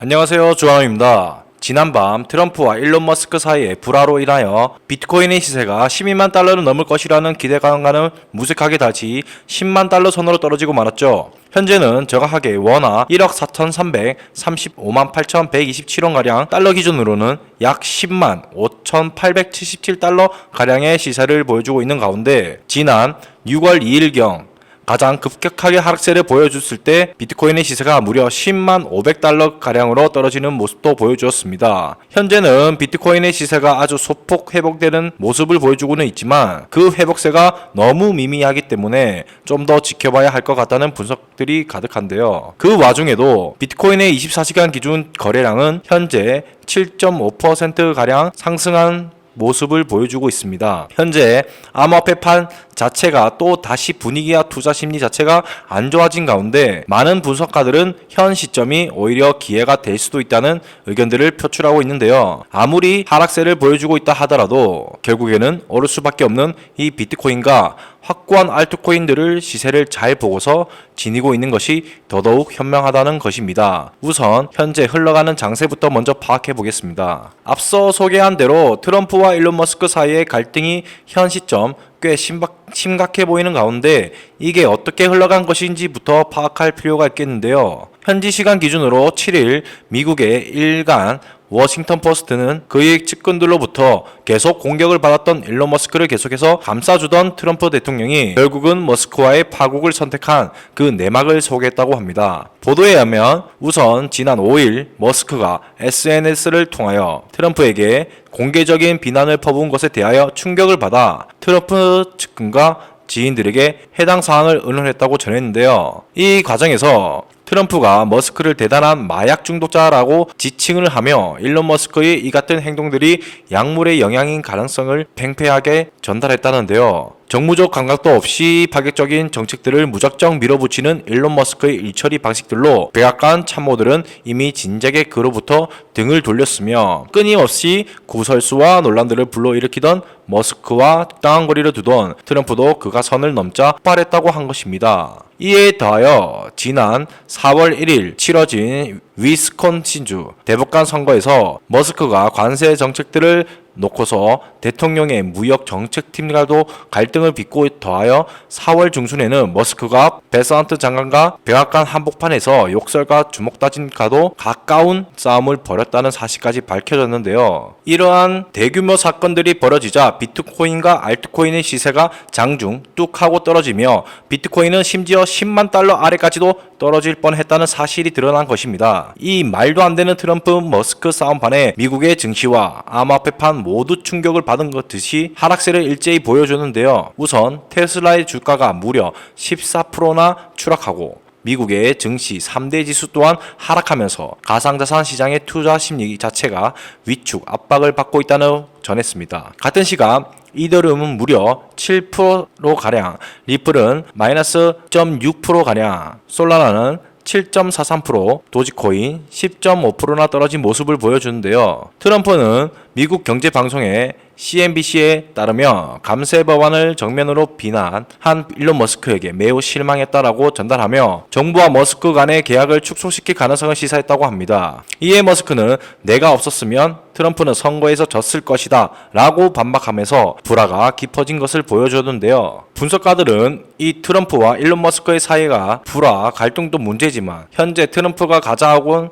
안녕하세요, 주한호입니다. 지난밤 트럼프와 일론 머스크 사이의 불화로 인하여 비트코인의 시세가 12만 달러를 넘을 것이라는 기대감과는 무색하게 다시 10만 달러 선으로 떨어지고 말았죠. 현재는 정확하게 원화 1억 4,335만 8,127원가량, 달러 기준으로는 약 10만 5,877달러 가량의 시세를 보여주고 있는 가운데, 지난 6월 2일경 가장 급격하게 하락세를 보여줬을 때 비트코인의 시세가 무려 10만 500달러 가량으로 떨어지는 모습도 보여주었습니다. 현재는 비트코인의 시세가 아주 소폭 회복되는 모습을 보여주고는 있지만 그 회복세가 너무 미미하기 때문에 좀 더 지켜봐야 할 것 같다는 분석들이 가득한데요. 그 와중에도 비트코인의 24시간 기준 거래량은 현재 7.5%가량 상승한 모습을 보여주고 있습니다. 현재 암호화폐판 자체가 또 다시 분위기와 투자 심리 자체가 안 좋아진 가운데, 많은 분석가들은 현 시점이 오히려 기회가 될 수도 있다는 의견들을 표출하고 있는데요. 아무리 하락세를 보여주고 있다 하더라도 결국에는 오를 수밖에 없는 이 비트코인과 확고한 알트코인들을 시세를 잘 보고서 지니고 있는 것이 더더욱 현명하다는 것입니다. 우선 현재 흘러가는 장세부터 먼저 파악해 보겠습니다. 앞서 소개한 대로 트럼프와 일론 머스크 사이의 갈등이 현 시점 꽤 심각해 보이는 가운데, 이게 어떻게 흘러간 것인지부터 파악할 필요가 있겠는데요. 현지 시간 기준으로 7일 미국의 일간 워싱턴 포스트는 그의 측근들로부터 계속 공격을 받았던 일론 머스크를 계속해서 감싸주던 트럼프 대통령이 결국은 머스크와의 파국을 선택한 그 내막을 소개했다고 합니다. 보도에 의하면 우선 지난 5일 머스크가 SNS를 통하여 트럼프에게 공개적인 비난을 퍼부은 것에 대하여 충격을 받아 트럼프 측근과 지인들에게 해당 사항을 의논했다고 전했는데요. 이 과정에서 트럼프가 머스크를 대단한 마약 중독자라고 지칭을 하며 일론 머스크의 이 같은 행동들이 약물의 영향인 가능성을 팽팽하게 전달했다는데요. 정무적 감각도 없이 파격적인 정책들을 무작정 밀어붙이는 일론 머스크의 일처리 방식들로 백악관 참모들은 이미 진작에 그로부터 등을 돌렸으며, 끊임없이 구설수와 논란들을 불러일으키던 머스크와 땅한 거리를 두던 트럼프도 그가 선을 넘자 폭발했다고 한 것입니다. 이에 더하여 지난 4월 1일 치러진 위스콘신주 대법관 선거에서 머스크가 관세 정책들을 놓고서 대통령의 무역 정책팀과도 갈등을 빚고, 더하여 4월 중순에는 머스크가 베산트 장관과 백악관 한복판에서 욕설과 주먹다짐과도 가까운 싸움을 벌였다는 사실까지 밝혀졌는데요. 이러한 대규모 사건들이 벌어지자 비트코인과 알트코인의 시세가 장중 뚝 하고 떨어지며 비트코인은 심지어 10만 달러 아래까지도 떨어질 뻔했다는 사실이 드러난 것입니다. 이 말도 안 되는 트럼프 머스크 싸움판에 미국의 증시와 암호화폐판 모두 충격을 받은 것 듯이 하락세를 일제히 보여줬는데요. 우선 테슬라의 주가가 무려 14%나 추락하고 미국의 증시 3대 지수 또한 하락하면서 가상자산 시장의 투자 심리 자체가 위축 압박을 받고 있다는 전했습니다. 같은 시간 이더리움은 무려 7%가량, 리플은 마이너스 0.6%가량, 솔라나는 7.43%, 도지코인 10.5%나 떨어진 모습을 보여주는데요. 트럼프는 미국 경제방송에 CNBC에 따르며 감세 법안을 정면으로 비난한 일론 머스크에게 매우 실망했다라고 전달하며 정부와 머스크 간의 계약을 축소시킬 가능성을 시사했다고 합니다. 이에 머스크는 내가 없었으면 트럼프는 선거에서 졌을 것이다 라고 반박하면서 불화가 깊어진 것을 보여주었는데요. 분석가들은 이 트럼프와 일론 머스크의 사이가 불화, 갈등도 문제지만 현재 트럼프가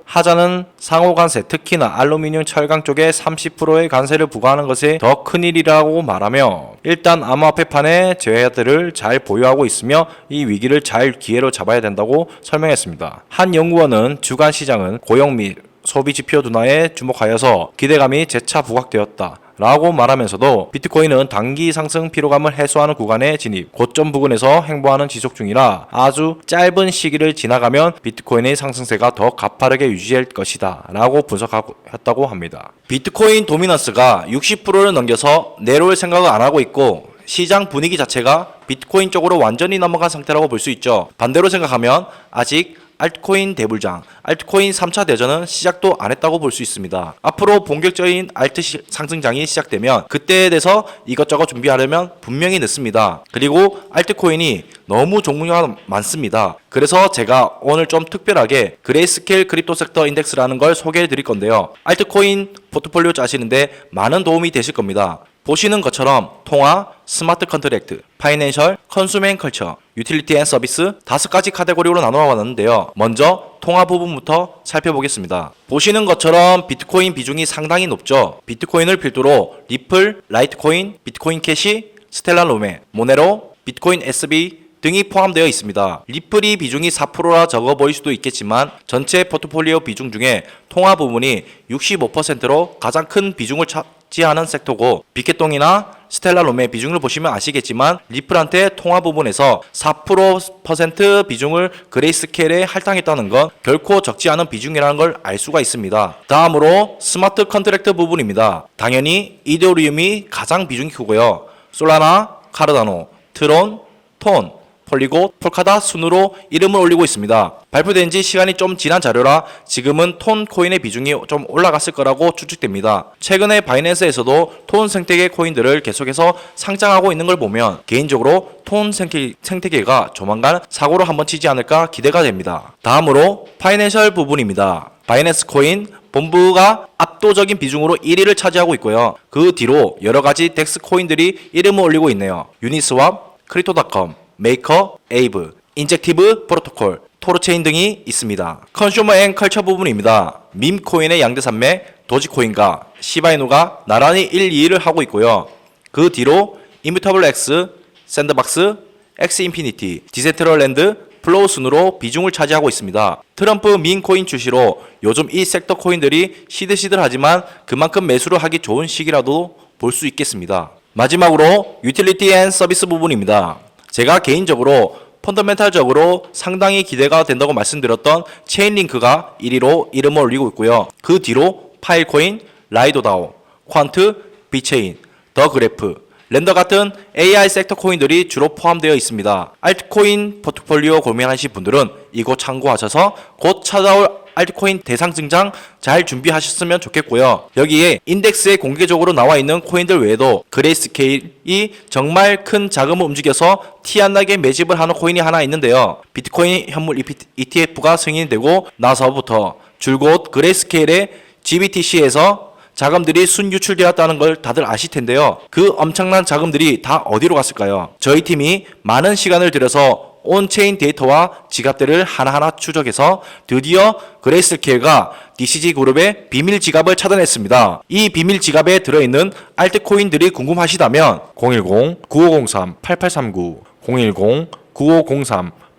하자는 상호관세, 특히나 알루미늄, 철강 쪽에 30%의 관세를 부과하는 것에 더 큰일이라고 말하며, 일단 암호화폐판의 제외들을 잘 보유하고 있으며 이 위기를 잘 기회로 잡아야 된다고 설명했습니다. 한 연구원은 주간 시장은 고용 및 소비 지표 둔화에 주목하여서 기대감이 재차 부각되었다 라고 말하면서도 비트코인은 단기 상승 피로감을 해소하는 구간에 진입, 고점 부근에서 행보하는 지속 중이라 아주 짧은 시기를 지나가면 비트코인의 상승세가 더 가파르게 유지될 것이다 라고 분석했다고 합니다. 비트코인 도미넌스가 60%를 넘겨서 내려올 생각을 안 하고 있고, 시장 분위기 자체가 비트코인 쪽으로 완전히 넘어간 상태라고 볼 수 있죠. 반대로 생각하면 아직 알트코인 대불장, 알트코인 3차 대전은 시작도 안 했다고 볼 수 있습니다. 앞으로 본격적인 알트 상승장이 시작되면 그때에 대해서 이것저것 준비하려면 분명히 늦습니다. 그리고 알트코인이 너무 종류가 많습니다. 그래서 제가 오늘 좀 특별하게 그레이스케일 크립토 섹터 인덱스라는 걸 소개해 드릴 건데요. 알트코인 포트폴리오 짜시는데 많은 도움이 되실 겁니다. 보시는 것처럼 통화, 스마트 컨트랙트, 파이낸셜, 컨슈머 앤 컬처, 유틸리티 앤 서비스 5가지 카테고리로 나누어 봤는데요. 먼저 통화 부분부터 살펴보겠습니다. 보시는 것처럼 비트코인 비중이 상당히 높죠. 비트코인을 필두로 리플, 라이트코인, 비트코인 캐시, 스텔라 로메, 모네로, 비트코인 SB 등이 포함되어 있습니다. 리플이 비중이 4%라 적어 보일 수도 있겠지만 전체 포트폴리오 비중 중에 통화 부분이 65%로 가장 큰 비중을 차지하는 섹터고, 빅개똥이나 스텔라 롬의 비중을 보시면 아시겠지만 리플한테 통화 부분에서 4% 비중을 그레이스케일에 할당했다는 건 결코 적지 않은 비중이라는 걸 알 수가 있습니다. 다음으로 스마트 컨트랙트 부분입니다. 당연히 이더리움이 가장 비중이 크고요. 솔라나, 카르다노, 트론, 톤, 폴리고, 폴카다 순으로 이름을 올리고 있습니다. 발표된 지 시간이 좀 지난 자료라 지금은 톤 코인의 비중이 좀 올라갔을 거라고 추측됩니다. 최근에 바이낸스에서도 톤 생태계 코인들을 계속해서 상장하고 있는 걸 보면 개인적으로 톤 생태계가 조만간 사고를 한번 치지 않을까 기대가 됩니다. 다음으로 파이낸셜 부분입니다. 바이낸스 코인 본부가 압도적인 비중으로 1위를 차지하고 있고요. 그 뒤로 여러가지 덱스 코인들이 이름을 올리고 있네요. 유니스왑, 크립토닷컴, 메이커, 에이브, 인젝티브 프로토콜, 토르체인 등이 있습니다. 컨슈머 앤 컬처 부분입니다. 밈코인의 양대 산맥 도지코인과 시바이누가 나란히 1, 2위를 하고 있고요. 그 뒤로 이뮤터블 X, 샌드박스, X 인피니티, 디센트럴랜드, 플로우 순으로 비중을 차지하고 있습니다. 트럼프 민코인 출시로 요즘 이 섹터 코인들이 시들시들하지만 그만큼 매수를 하기 좋은 시기라도 볼 수 있겠습니다. 마지막으로 유틸리티 앤 서비스 부분입니다. 제가 개인적으로 펀더멘탈적으로 상당히 기대가 된다고 말씀드렸던 체인링크가 1위로 이름을 올리고 있고요. 그 뒤로 파일코인, 라이도다오, 퀀트, 비체인, 더 그래프, 렌더 같은 AI 섹터 코인들이 주로 포함되어 있습니다. 알트코인 포트폴리오 고민하실 분들은 이거 참고하셔서 곧 찾아올 알트코인 대상증장 잘 준비하셨으면 좋겠고요. 여기에 인덱스에 공개적으로 나와 있는 코인들 외에도 그레이스케일이 정말 큰 자금을 움직여서 티 안 나게 매집을 하는 코인이 하나 있는데요. 비트코인 현물 ETF가 승인이 되고 나서부터 줄곧 그레이스케일의 GBTC에서 자금들이 순유출되었다는 걸 다들 아실 텐데요. 그 엄청난 자금들이 다 어디로 갔을까요? 저희 팀이 많은 시간을 들여서 온체인 데이터와 지갑들을 하나하나 추적해서 드디어 그레이스케일과 DCG 그룹의 비밀 지갑을 찾아냈습니다. 이 비밀 지갑에 들어있는 알트코인들이 궁금하시다면 010-9503-8839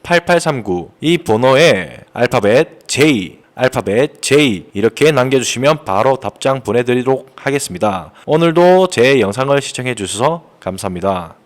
010-9503-8839 이 번호에 알파벳 J 이렇게 남겨주시면 바로 답장 보내드리도록 하겠습니다. 오늘도 제 영상을 시청해 주셔서 감사합니다.